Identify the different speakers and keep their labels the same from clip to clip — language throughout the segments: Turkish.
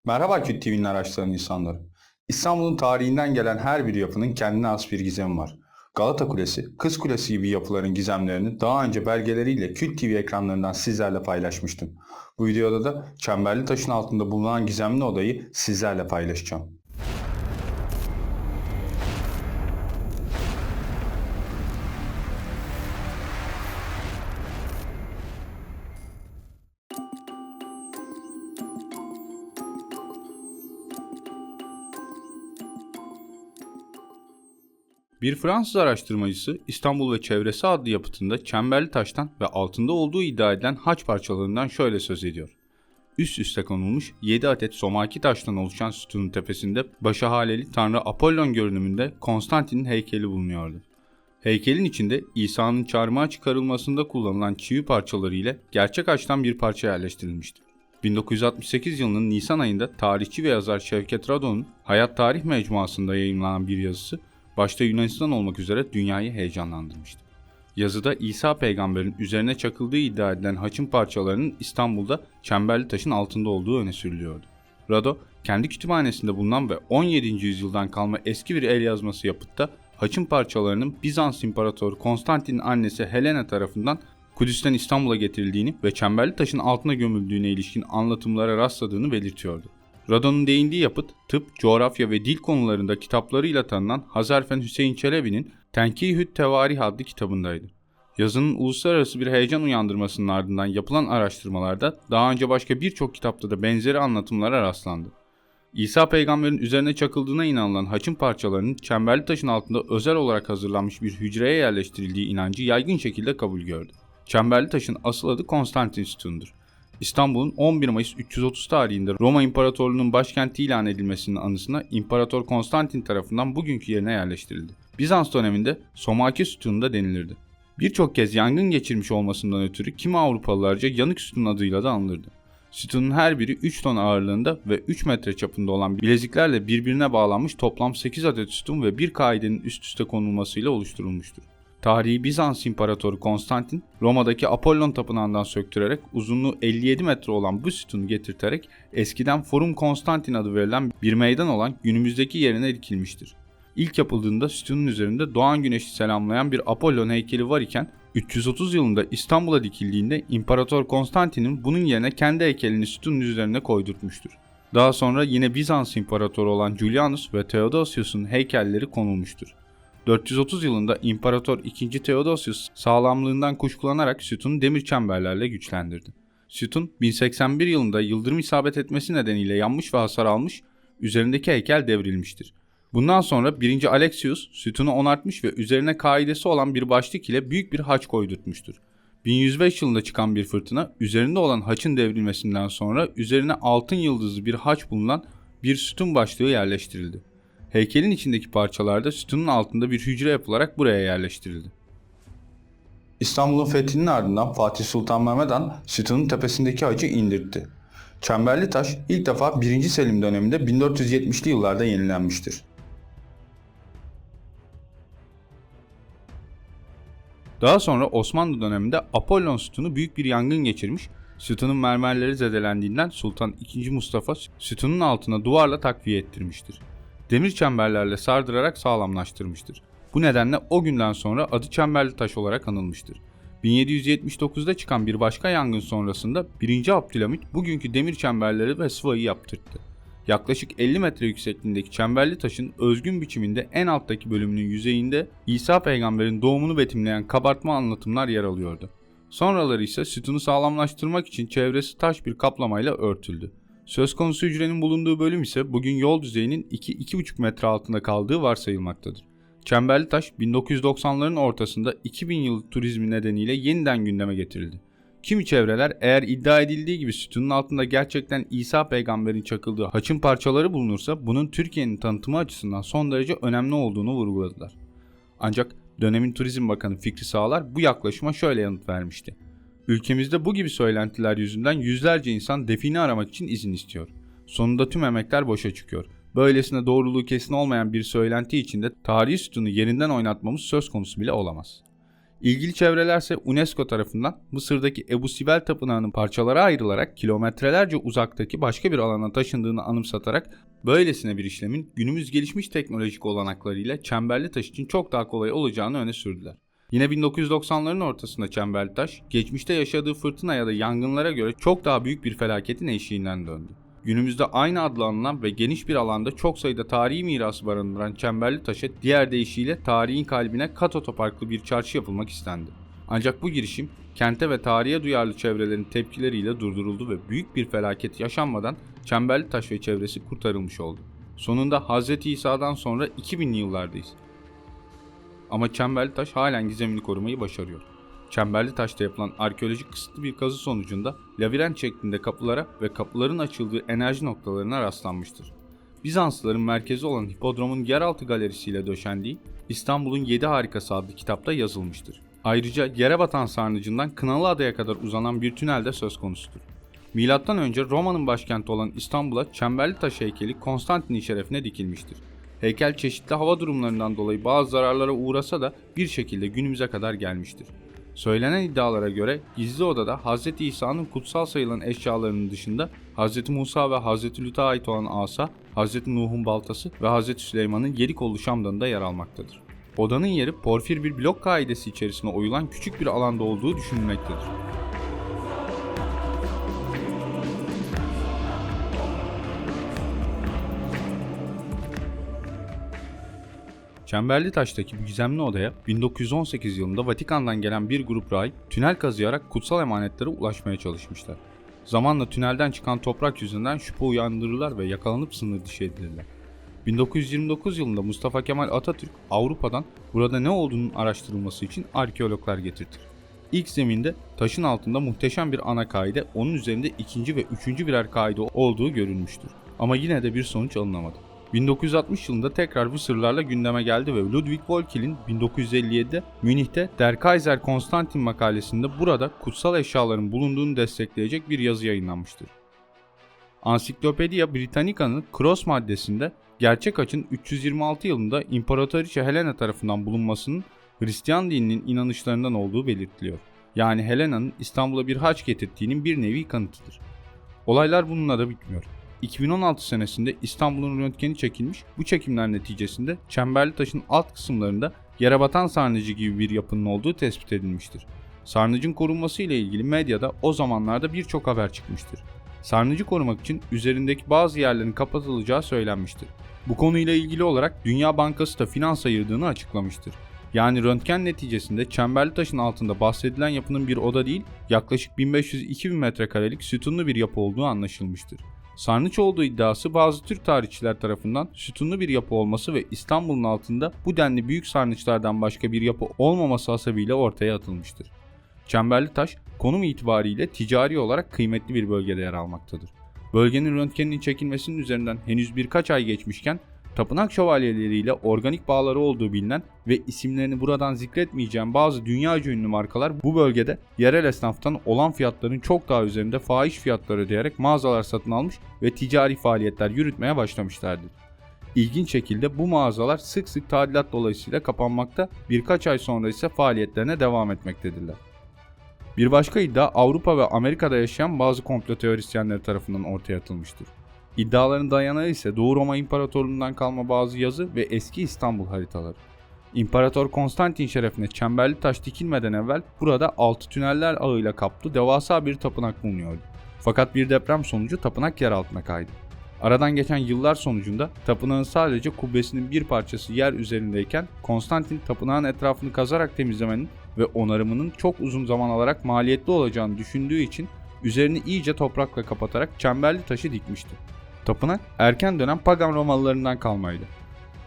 Speaker 1: Merhaba Küt TV'nin araçların insanları. İstanbul'un tarihinden gelen her bir yapının kendine has bir gizemi var. Galata Kulesi, Kız Kulesi gibi yapıların gizemlerini daha önce belgeleriyle Küt TV ekranlarından sizlerle paylaşmıştım. Bu videoda da Çemberli Taş'ın altında bulunan gizemli odayı sizlerle paylaşacağım. Bir Fransız araştırmacısı İstanbul ve Çevresi adlı yapıtında Çemberli Taş'tan ve altında olduğu iddia edilen haç parçalarından şöyle söz ediyor. Üst üste konulmuş 7 adet somaki taştan oluşan sütunun tepesinde başı haleli Tanrı Apollon görünümünde Konstantin'in heykeli bulunuyordu. Heykelin içinde İsa'nın çarmıha çıkarılmasında kullanılan çivi parçaları ile gerçek haçtan bir parça yerleştirilmişti. 1968 yılının Nisan ayında tarihçi ve yazar Şevket Radon'un Hayat Tarih Mecmuası'nda yayımlanan bir yazısı, başta Yunanistan olmak üzere dünyayı heyecanlandırmıştı. Yazıda İsa peygamberin üzerine çakıldığı iddia edilen haçın parçalarının İstanbul'da Çemberli Taş'ın altında olduğu öne sürülüyordu. Rado, kendi kütüphanesinde bulunan ve 17. yüzyıldan kalma eski bir el yazması yapıtta haçın parçalarının Bizans İmparatoru Konstantin'in annesi Helena tarafından Kudüs'ten İstanbul'a getirildiğini ve Çemberli Taş'ın altına gömüldüğüne ilişkin anlatımlara rastladığını belirtiyordu. Rado'nun değindiği yapıt, tıp, coğrafya ve dil konularında kitaplarıyla tanınan Hazarfen Hüseyin Çelebi'nin Tenkihü't Tevarih adlı kitabındaydı. Yazının uluslararası bir heyecan uyandırmasının ardından yapılan araştırmalarda daha önce başka birçok kitapta da benzeri anlatımlara rastlandı. İsa peygamberin üzerine çakıldığına inanılan haçın parçalarının Çemberli Taş'ın altında özel olarak hazırlanmış bir hücreye yerleştirildiği inancı yaygın şekilde kabul gördü. Çemberli Taş'ın asıl adı Konstantin Sütunu'dur. İstanbul'un 11 Mayıs 330 tarihinde Roma İmparatorluğu'nun başkenti ilan edilmesinin anısına İmparator Konstantin tarafından bugünkü yerine yerleştirildi. Bizans döneminde Somaki Sütunu da denilirdi. Birçok kez yangın geçirmiş olmasından ötürü kimi Avrupalılarca yanık sütun adıyla da anılırdı. Sütunun her biri 3 ton ağırlığında ve 3 metre çapında olan bileziklerle birbirine bağlanmış toplam 8 adet sütun ve bir kaidenin üst üste konulmasıyla oluşturulmuştur. Tarihi Bizans İmparatoru Konstantin, Roma'daki Apollon tapınağından söktürerek uzunluğu 57 metre olan bu sütunu getirterek eskiden Forum Konstantin adı verilen bir meydan olan günümüzdeki yerine dikilmiştir. İlk yapıldığında sütunun üzerinde doğan güneşi selamlayan bir Apollon heykeli var iken 330 yılında İstanbul'a dikildiğinde İmparator Konstantin'in bunun yerine kendi heykelini sütunun üzerine koydurtmuştur. Daha sonra yine Bizans İmparatoru olan Julianus ve Theodosius'un heykelleri konulmuştur. 430 yılında İmparator II. Theodosius sağlamlığından kuşkulanarak sütunu demir çemberlerle güçlendirdi. Sütun 1081 yılında yıldırım isabet etmesi nedeniyle yanmış ve hasar almış, üzerindeki heykel devrilmiştir. Bundan sonra 1. Alexius sütunu onartmış ve üzerine kaidesi olan bir başlık ile büyük bir haç koydurtmuştur. 1105 yılında çıkan bir fırtına üzerinde olan haçın devrilmesinden sonra üzerine altın yıldızlı bir haç bulunan bir sütun başlığı yerleştirildi. Heykelin içindeki parçalar da sütunun altında bir hücre yapılarak buraya yerleştirildi. İstanbul'un fethinin ardından Fatih Sultan Mehmet Han sütunun tepesindeki hacı indirtti. Çemberli taş ilk defa 1. Selim döneminde 1470'li yıllarda yenilenmiştir. Daha sonra Osmanlı döneminde Apollon sütunu büyük bir yangın geçirmiş, sütunun mermerleri zedelendiğinden Sultan II. Mustafa sütunun altına duvarla takviye ettirmiştir. Demir çemberlerle sardırarak sağlamlaştırmıştır. Bu nedenle o günden sonra adı Çemberli Taş olarak anılmıştır. 1779'da çıkan bir başka yangın sonrasında 1. Abdülhamit bugünkü demir çemberleri ve sıvayı yaptırttı. Yaklaşık 50 metre yüksekliğindeki Çemberli Taş'ın özgün biçiminde en alttaki bölümünün yüzeyinde İsa peygamberin doğumunu betimleyen kabartma anlatımlar yer alıyordu. Sonraları ise sütunu sağlamlaştırmak için çevresi taş bir kaplamayla örtüldü. Söz konusu hücrenin bulunduğu bölüm ise bugün yol düzeyinin 2-2,5 metre altında kaldığı varsayılmaktadır. Çemberli Taş 1990'ların ortasında 2000 yılı turizmi nedeniyle yeniden gündeme getirildi. Kimi çevreler eğer iddia edildiği gibi sütunun altında gerçekten İsa peygamberin çakıldığı haçın parçaları bulunursa bunun Türkiye'nin tanıtımı açısından son derece önemli olduğunu vurguladılar. Ancak dönemin Turizm Bakanı Fikri Sağlar bu yaklaşıma şöyle yanıt vermişti. Ülkemizde bu gibi söylentiler yüzünden yüzlerce insan define aramak için izin istiyor. Sonunda tüm emekler boşa çıkıyor. Böylesine doğruluğu kesin olmayan bir söylenti içinde tarihi sütunu yerinden oynatmamız söz konusu bile olamaz. İlgili çevrelerse UNESCO tarafından Mısır'daki Ebu Simbel Tapınağı'nın parçalara ayrılarak kilometrelerce uzaktaki başka bir alana taşındığını anımsatarak böylesine bir işlemin günümüz gelişmiş teknolojik olanaklarıyla çemberli taş için çok daha kolay olacağını öne sürdüler. Yine 1990'ların ortasında çemberli taş, geçmişte yaşadığı fırtına ya da yangınlara göre çok daha büyük bir felaketin eşiğinden döndü. Günümüzde aynı adla anılan ve geniş bir alanda çok sayıda tarihi mirası barındıran çemberli taşa diğer deyişiyle tarihin kalbine kat otoparklı bir çarşı yapılmak istendi. Ancak bu girişim kente ve tarihe duyarlı çevrelerin tepkileriyle durduruldu ve büyük bir felaket yaşanmadan çemberli taş ve çevresi kurtarılmış oldu. Sonunda Hz. İsa'dan sonra 2000'li yıllardayız. Ama çemberli taş halen gizemini korumayı başarıyor. Çemberli taşta yapılan arkeolojik kısıtlı bir kazı sonucunda labirent şeklinde kapılara ve kapıların açıldığı enerji noktalarına rastlanmıştır. Bizanslıların merkezi olan Hipodrom'un yeraltı galerisiyle döşendiği İstanbul'un 7 Harikası adlı kitapta yazılmıştır. Ayrıca yere batan sarnıcından Kınalıada'ya kadar uzanan bir tünel de söz konusudur. Milattan önce Roma'nın başkenti olan İstanbul'a çemberli taş heykeli Konstantin'in şerefine dikilmiştir. Heykel çeşitli hava durumlarından dolayı bazı zararlara uğrasa da bir şekilde günümüze kadar gelmiştir. Söylenen iddialara göre gizli odada Hz. İsa'nın kutsal sayılan eşyalarının dışında Hz. Musa ve Hz. Lut'a ait olan asa, Hz. Nuh'un baltası ve Hz. Süleyman'ın 7 kollu şamdanı da yer almaktadır. Odanın yeri porfir bir blok kaidesi içerisine oyulan küçük bir alanda olduğu düşünülmektedir. Çemberli Taş'taki bu gizemli odaya 1918 yılında Vatikan'dan gelen bir grup rahip tünel kazıyarak kutsal emanetlere ulaşmaya çalışmışlar. Zamanla tünelden çıkan toprak yüzünden şüphe uyandırırlar ve yakalanıp sınır dışı edilirler. 1929 yılında Mustafa Kemal Atatürk Avrupa'dan burada ne olduğunun araştırılması için arkeologlar getirtir. İlk zeminde taşın altında muhteşem bir ana kaide, onun üzerinde ikinci ve üçüncü birer kaide olduğu görülmüştür. Ama yine de bir sonuç alınamadı. 1960 yılında tekrar bu sırlarla gündeme geldi ve Ludwig Volkel'in 1957'de Münih'te Der Kaiser Konstantin makalesinde burada kutsal eşyaların bulunduğunu destekleyecek bir yazı yayınlanmıştır. Encyclopedia Britannica'nın Cross maddesinde gerçek haçın 326 yılında İmparatoriçe Helena tarafından bulunmasının Hristiyan dininin inanışlarından olduğu belirtiliyor. Yani Helena'nın İstanbul'a bir haç getirdiğinin bir nevi kanıtıdır. Olaylar bununla da bitmiyor. 2016 senesinde İstanbul'un röntgeni çekilmiş, bu çekimler neticesinde çemberli taşın alt kısımlarında yere batan sarnıcı gibi bir yapının olduğu tespit edilmiştir. Sarnıcın korunması ile ilgili medyada o zamanlarda birçok haber çıkmıştır. Sarnıcı korumak için üzerindeki bazı yerlerin kapatılacağı söylenmiştir. Bu konuyla ilgili olarak Dünya Bankası da finans ayırdığını açıklamıştır. Yani röntgen neticesinde çemberli taşın altında bahsedilen yapının bir oda değil, yaklaşık 1500-2000 metrekarelik sütunlu bir yapı olduğu anlaşılmıştır. Sarnıç olduğu iddiası bazı Türk tarihçiler tarafından sütunlu bir yapı olması ve İstanbul'un altında bu denli büyük sarnıçlardan başka bir yapı olmaması hasebiyle ortaya atılmıştır. Çemberli taş, konum itibariyle ticari olarak kıymetli bir bölgede yer almaktadır. Bölgenin röntgeninin çekilmesinin üzerinden henüz birkaç ay geçmişken, tapınak şövalyeleriyle organik bağları olduğu bilinen ve isimlerini buradan zikretmeyeceğim bazı dünyaca ünlü markalar bu bölgede yerel esnaftan olan fiyatların çok daha üzerinde fahiş fiyatlar ödeyerek mağazalar satın almış ve ticari faaliyetler yürütmeye başlamışlardır. İlginç şekilde bu mağazalar sık sık tadilat dolayısıyla kapanmakta, birkaç ay sonra ise faaliyetlerine devam etmektedirler. Bir başka iddia Avrupa ve Amerika'da yaşayan bazı komplo teorisyenleri tarafından ortaya atılmıştır. İddiaların dayanağı ise Doğu Roma İmparatorluğundan kalma bazı yazı ve eski İstanbul haritaları. İmparator Konstantin şerefine çemberli taş dikilmeden evvel burada 6 tüneller ağıyla kaplı devasa bir tapınak bulunuyordu. Fakat bir deprem sonucu tapınak yer altına kaydı. Aradan geçen yıllar sonucunda tapınağın sadece kubbesinin bir parçası yer üzerindeyken Konstantin tapınağın etrafını kazarak temizlemenin ve onarımının çok uzun zaman alarak maliyetli olacağını düşündüğü için üzerini iyice toprakla kapatarak çemberli taşı dikmişti. Tapınak erken dönem pagan Romalılarından kalmaydı.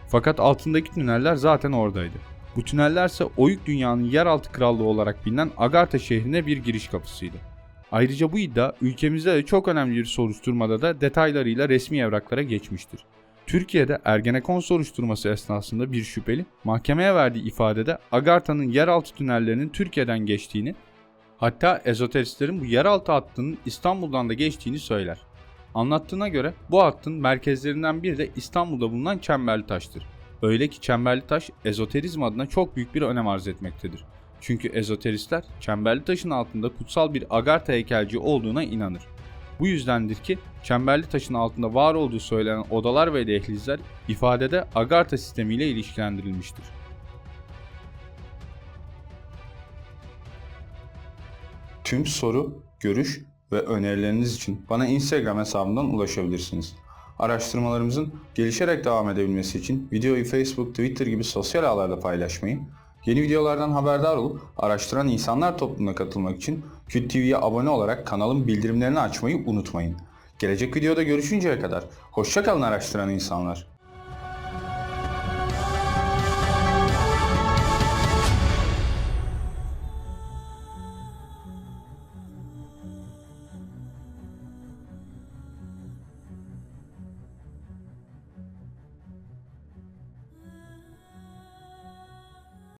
Speaker 1: Fakat altındaki tüneller zaten oradaydı. Bu tünellerse Oyuk Dünya'nın yeraltı krallığı olarak bilinen Agartha şehrine bir giriş kapısıydı. Ayrıca bu iddia ülkemizde de çok önemli bir soruşturmada da detaylarıyla resmi evraklara geçmiştir. Türkiye'de Ergenekon soruşturması esnasında bir şüpheli mahkemeye verdiği ifadede Agartha'nın yeraltı tünellerinin Türkiye'den geçtiğini, hatta ezoteristlerin bu yeraltı hattının İstanbul'dan da geçtiğini söyler. Anlattığına göre bu hattın merkezlerinden biri de İstanbul'da bulunan Çemberli Taş'tır. Öyle ki Çemberli Taş ezoterizm adına çok büyük bir önem arz etmektedir. Çünkü ezoteristler çemberli taşın altında kutsal bir Agartha heykelci olduğuna inanır. Bu yüzdendir ki çemberli taşın altında var olduğu söylenen odalar ve dehlizler ifadede Agartha sistemiyle ilişkilendirilmiştir. Tüm soru, görüş ve önerileriniz için bana Instagram hesabımdan ulaşabilirsiniz. Araştırmalarımızın gelişerek devam edebilmesi için videoyu Facebook, Twitter gibi sosyal ağlarda paylaşmayı, yeni videolardan haberdar olup araştıran insanlar topluluğuna katılmak için Küt TV'ye abone olarak kanalın bildirimlerini açmayı unutmayın. Gelecek videoda görüşünceye kadar hoşça kalın araştıran insanlar.